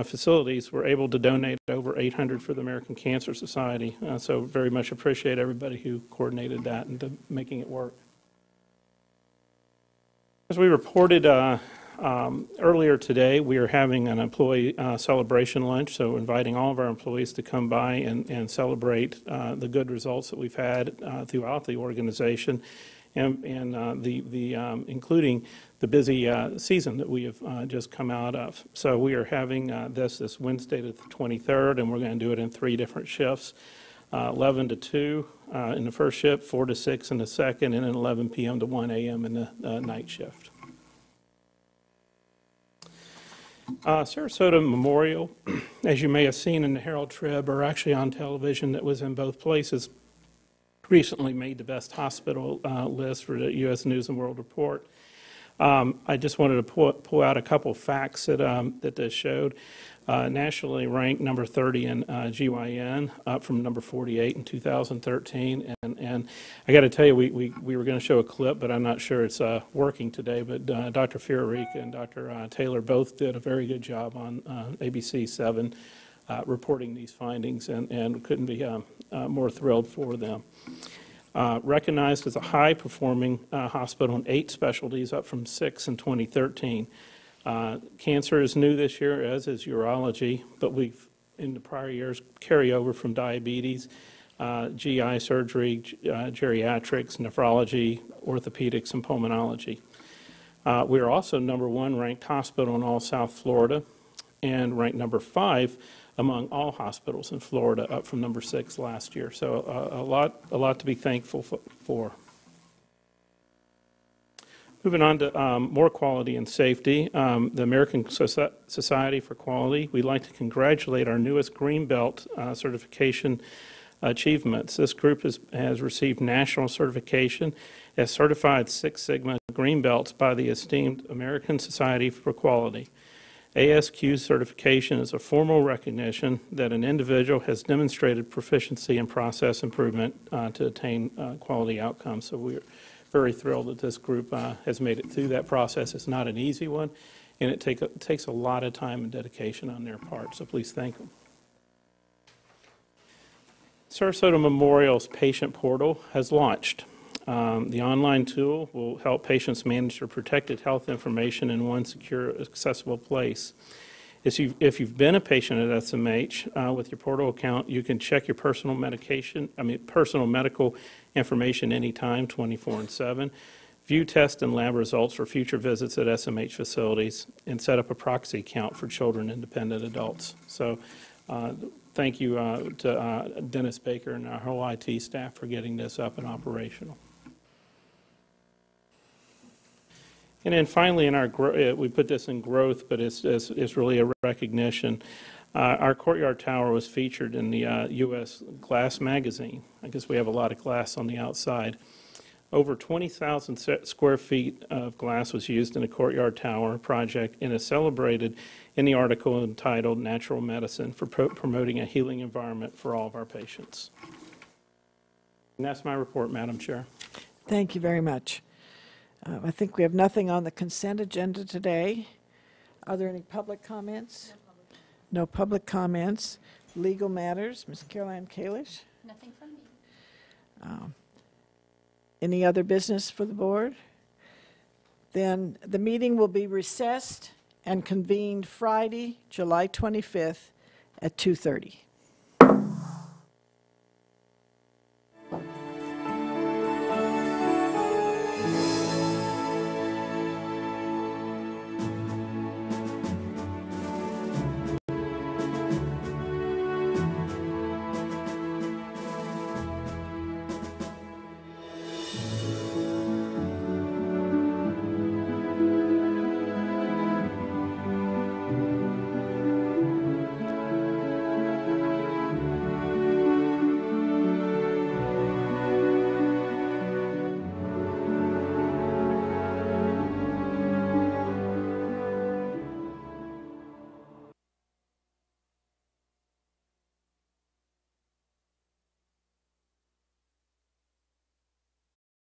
Facilities were able to donate over 800 for the American Cancer Society. So very much appreciate everybody who coordinated that and making it work. As we reported earlier today, we are having an employee celebration lunch, so inviting all of our employees to come by and celebrate the good results that we've had throughout the organization, and including the busy season that we have just come out of. So we are having this Wednesday the 23rd, and we're going to do it in 3 different shifts, 11 to 2 in the first shift, 4 to 6 in the second, and then 11 p.m. to 1 a.m. in the night shift. Sarasota Memorial, as you may have seen in the Herald Trib, or actually on television that was in both places, recently made the best hospital list for the U.S. News and World Report. I just wanted to pull out a couple facts that this showed. Nationally ranked number 30 in GYN, up from number 48 in 2013. And I got to tell you, we were going to show a clip, but I'm not sure it's working today. But Dr. Fiorrica and Dr. Taylor both did a very good job on ABC 7 reporting these findings, and couldn't be more thrilled for them. Recognized as a high-performing hospital in 8 specialties, up from 6 in 2013. Cancer is new this year, as is urology, but we've, in the prior years, carry over from diabetes, GI surgery, geriatrics, nephrology, orthopedics, and pulmonology. We are also number 1 ranked hospital in all South Florida, and ranked number 5 among all hospitals in Florida, up from number 6 last year. So a lot to be thankful for. Moving on to more quality and safety, the American Society for Quality, we'd like to congratulate our newest Green Belt certification achievements. This group has received national certification as certified Six Sigma Green Belts by the esteemed American Society for Quality. ASQ certification is a formal recognition that an individual has demonstrated proficiency in process improvement to attain quality outcomes. So we're very thrilled that this group has made it through that process. It's not an easy one, and it takes a lot of time and dedication on their part, so please thank them. Sarasota Memorial's patient portal has launched. The online tool will help patients manage their protected health information in one secure, accessible place. If you've been a patient at SMH with your portal account, you can check your personal medical information anytime, 24/7, view test and lab results for future visits at SMH facilities, and set up a proxy account for children and dependent adults. So thank you to Dennis Baker and our whole IT staff for getting this up and operational. And then finally, in our we put this in growth, but it's really a recognition. Our courtyard tower was featured in the U.S. Glass magazine. I guess we have a lot of glass on the outside. Over 20,000 square feet of glass was used in a courtyard tower project and is celebrated in the article entitled Natural Medicine for promoting a healing environment for all of our patients. And that's my report, Madam Chair.
Thank you very much. I think we have nothing on the consent agenda today. Are there any public comments? No public comments. Legal matters, Ms. Caroline Kalish?
Nothing from me.
Any other business for the board? Then the meeting will be recessed and convened Friday, July 25th at 2:30.